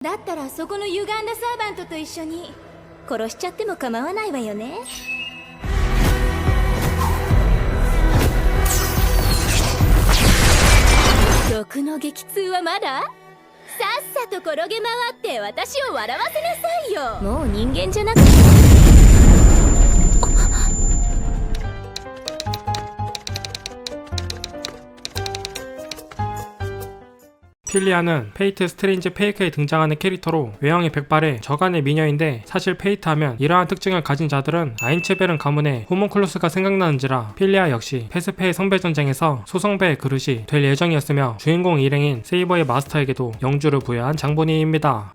だったらそこの歪んだサーバントと一緒に殺しちゃっても構わないわよね。毒の激痛はまだ？さっさと転げ回って私を笑わせなさいよ。もう人間じゃなくて필리아는 페이트 스트레인지 페이크에 등장하는 캐릭터로 외형이 백발의 저간의 미녀인데, 사실 페이트 하면 이러한 특징을 가진 자들은 아인츠베른 가문의 호문클루스가 생각나는지라 필리아 역시 페스페의 성배전쟁에서 소성배의 그릇이 될 예정이었으며, 주인공 일행인 세이버의 마스터에게도 영주를 부여한 장본인입니다.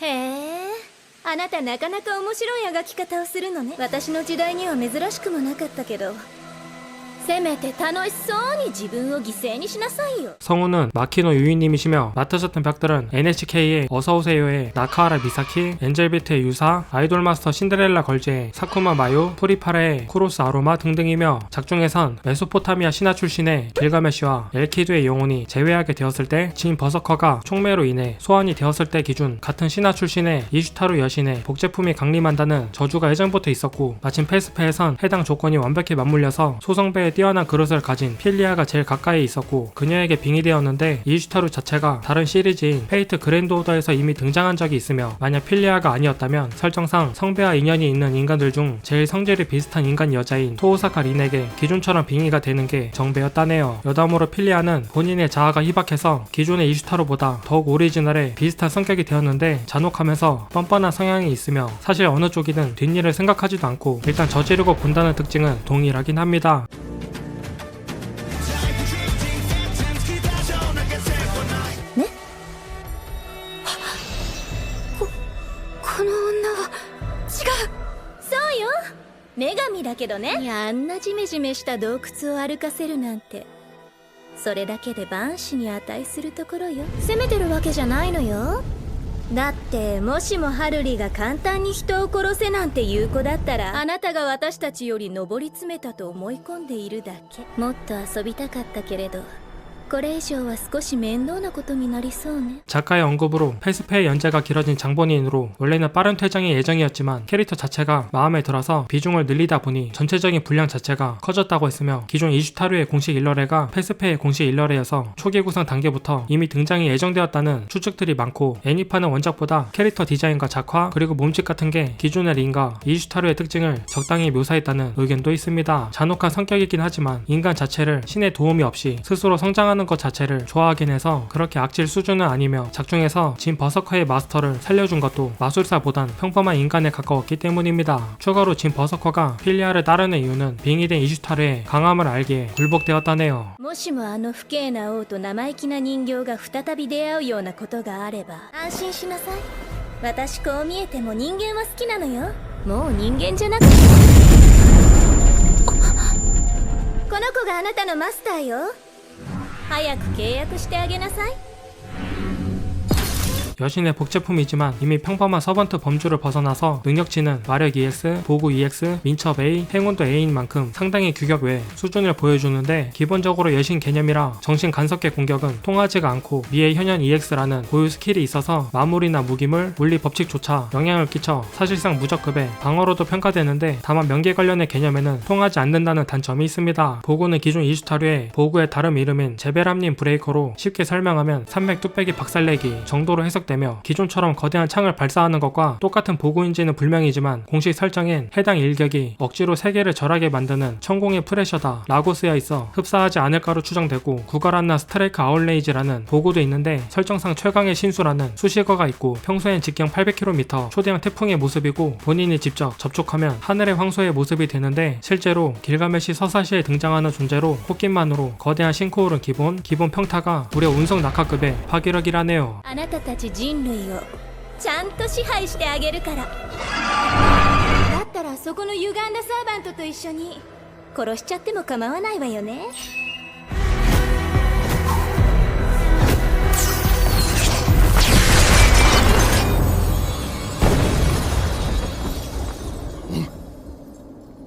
へえ、あなたなかなか面白い描き方をするのね。私の時代には珍しくもなかったけど、せめて楽しそうに自分を犠牲にしなさいよ。 성우는 마키노 유이님이시며, 맡으셨던 벽들은 NHK의 어서오세요의 나카하라 미사키, 엔젤비트의 유사, 아이돌마스터 신데렐라 걸즈의 사쿠마 마유, 프리파라의 쿠로스 아로마 등등이며, 작중에선 메소포타미아 신화 출신의 길가메시와 엘키드의 영혼이 제외하게 되었을 때, 진 버서커가 총매로 인해 소환이 되었을 때 기준 같은 신화 출신의 이슈타루 여신의 복제품이 강림한다는 저주가 예전부터 있었고, 마침 페스페에선 해당 조건이 완벽히 맞물려서 소성배의 뛰어난 그릇을 가진 필리아가 제일 가까이 있었고, 그녀에게 빙의되었는데, 이슈타루 자체가 다른 시리즈인 페이트 그랜드 오더에서 이미 등장한 적이 있으며, 만약 필리아가 아니었다면 설정상 성배와 인연이 있는 인간들 중 제일 성질이 비슷한 인간 여자인 토오사카 린에게 기존처럼 빙의가 되는 게 정배였다네요. 여담으로 필리아는 본인의 자아가 희박해서 기존의 이슈타루보다 더욱 오리지널에 비슷한 성격이 되었는데, 잔혹하면서 뻔뻔한 성향이 있으며, 사실 어느 쪽이든 뒷일을 생각하지도 않고 일단 저지르고 본다는 특징은 동일하긴 합니다. この女は違う。そうよ、女神だけどね。いや、あんなジメジメした洞窟を歩かせるなんて、それだけで万死に値するところよ。責めてるわけじゃないのよ。だってもしもハルリが簡単に人を殺せなんて言う子だったら、あなたが私たちより上り詰めたと思い込んでいるだけ。もっと遊びたかったけれど、これ以上は少し面倒なことになりそうね。 작가의 언급으로 페스페의 연재가 길어진 장본인으로 원래는 빠른 퇴장이 예정이었지만, 캐릭터 자체가 마음에 들어서 비중을 늘리다 보니 전체적인 분량 자체가 커졌다고 했으며, 기존 이슈타루의 공식 일러레가 페스페의 공식 일러레여서 초기 구성 단계부터 이미 등장이 예정되었다는 추측들이 많고, 애니판은 원작보다 캐릭터 디자인과 작화 그리고 몸짓 같은 게 기존의 린과 이슈타루의 특징을 적당히 묘사했다는 의견도 있습니다. 잔혹한 성격이긴 하지만 인간 자체를 신의 도움이 없이 스스로 성장하는 것 자체를 좋아하긴 해서 그렇게 악질 수준은 아니며, 작중에서 진 버서커의 마스터를 살려준 것도 마술사보단 평범한 인간에 가까웠기 때문입니다. 추가로 진 버서커가 필리아를 따르는 이유는 빙의된 이슈타르의 강함을 알기에 굴복되었다네요. もしもあの不敬な王と生意気な人形が再び出会うようなことがあれば安心しなさい。私こう見えても人間は好きなのよ。もう人間じゃなくて、この子があなたのマスターよ。早く契約してあげなさい。 여신의 복제품이지만 이미 평범한 서번트 범주를 벗어나서 능력치는 마력 EX, 보구 EX, 민첩 A, 행운도 A인 만큼 상당히 규격 외 수준을 보여주는데, 기본적으로 여신 개념이라 정신 간섭계 공격은 통하지가 않고 미의 현현 EX라는 고유 스킬이 있어서 마무리나 무기물, 물리 법칙조차 영향을 끼쳐 사실상 무적급에 방어로도 평가되는데, 다만 명계 관련의 개념에는 통하지 않는다는 단점이 있습니다. 보구는 기존 이슈타류의 보구의 다른 이름인 제베람님 브레이커로 쉽게 설명하면 산맥 뚝배기 박살내기 정도로 해석되며, 기존처럼 거대한 창을 발사하는 것과 똑같은 보구인지는 불명이지만, 공식 설정엔 해당 일격이 억지로 세계를 절하게 만드는 천공의 프레셔다 라고 쓰여 있어 흡사하지 않을까로 추정되고, 구가란나 스트레이크 아울레이지라는 보구도 있는데 설정상 최강의 신수라는 수식어가 있고, 평소엔 직경 800km 초대형 태풍의 모습이고, 본인이 직접 접촉하면 하늘의 황소의 모습이 되는데, 실제로 길가메시 서사시에 등장하는 존재로 코끼만으로 거대한 싱크홀은 기본 평타가 무려 운석 낙하급의 파괴력이라네요. あなたたち人類をちゃんと支配してあげるから。だったらそこの歪んだサーバントと一緒に殺しちゃっても構わないわよね。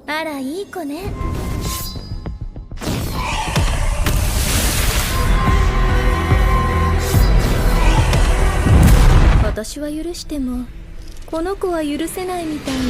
あら、いい子ね。私は許してもこの子は許せないみたいね。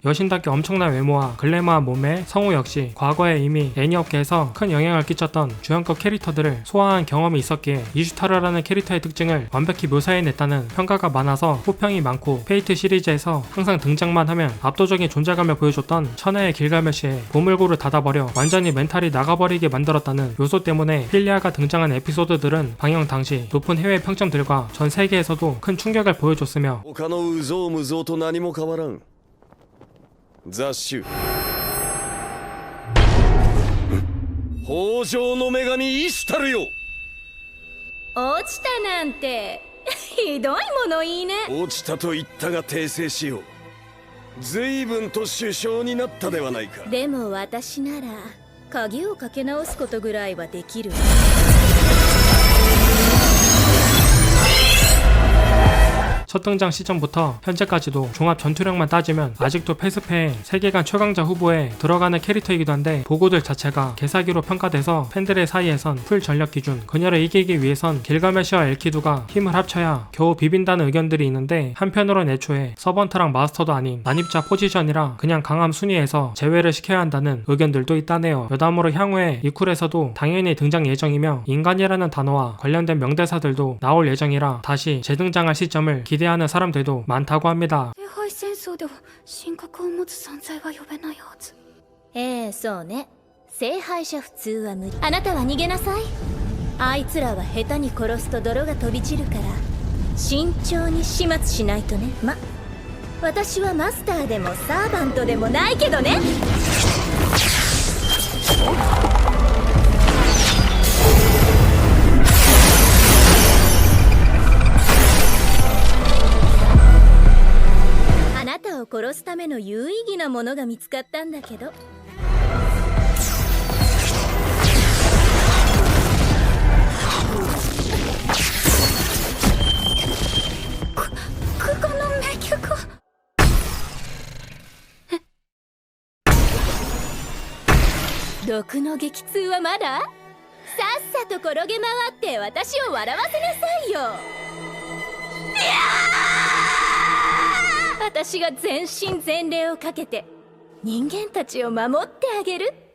여신답게 엄청난 외모와 글래머한 몸매, 성우 역시 과거에 이미 애니업계에서 큰 영향을 끼쳤던 주연급 캐릭터들을 소화한 경험이 있었기에 이슈타르라는 캐릭터의 특징을 완벽히 묘사해냈다는 평가가 많아서 호평이 많고, 페이트 시리즈에서 항상 등장만 하면 압도적인 존재감을 보여줬던 천하의 길가메시에 보물고를 닫아버려 완전히 멘탈이 나가버리게 만들었다는 요소 때문에 힐리아가 등장한 에피소드들은 방영 당시 높은 해외 평점들과 전 세계에서도 큰 충격을 보여줬으며 他のうぞうむぞうと何も変わらん。雑種北条の女神イシュタルよ。落ちたなんてひどいものいいね。落ちたと言ったが訂正しよう。随分と首相になったではないか。でも私なら鍵をかけ直すことぐらいはできる。 첫 등장 시점부터 현재까지도 종합 전투력만 따지면 아직도 패스페의 세계관 최강자 후보에 들어가는 캐릭터이기도 한데, 보고들 자체가 개사기로 평가돼서 팬들의 사이에선 풀 전력 기준, 그녀를 이기기 위해선 길가메시와 엘키두가 힘을 합쳐야 겨우 비빈다는 의견들이 있는데, 한편으론 애초에 서번트랑 마스터도 아닌 난입자 포지션이라 그냥 강함 순위에서 제외를 시켜야 한다는 의견들도 있다네요. 여담으로 향후에 이쿨에서도 당연히 등장 예정이며 인간이라는 단어와 관련된 명대사들도 나올 예정이라 다시 재등장할 시점을 기대하는 사람들도 많다고 합니다. 聖杯戦争では神格を持つ存在は呼べないはず。そうね。聖杯者普通は無理。あなたは逃げなさい。あいつらは下手に殺すと泥が飛び散るから慎重に始末しないとね。私はマスターでもサーバントでもないけどね。 あなたを殺すための有意義なものが見つかったんだけど。この名曲は。毒の激痛はまだ？さっさと転げ回って私を笑わせなさいよ。私が全身全霊をかけて人間たちを守ってあげるって。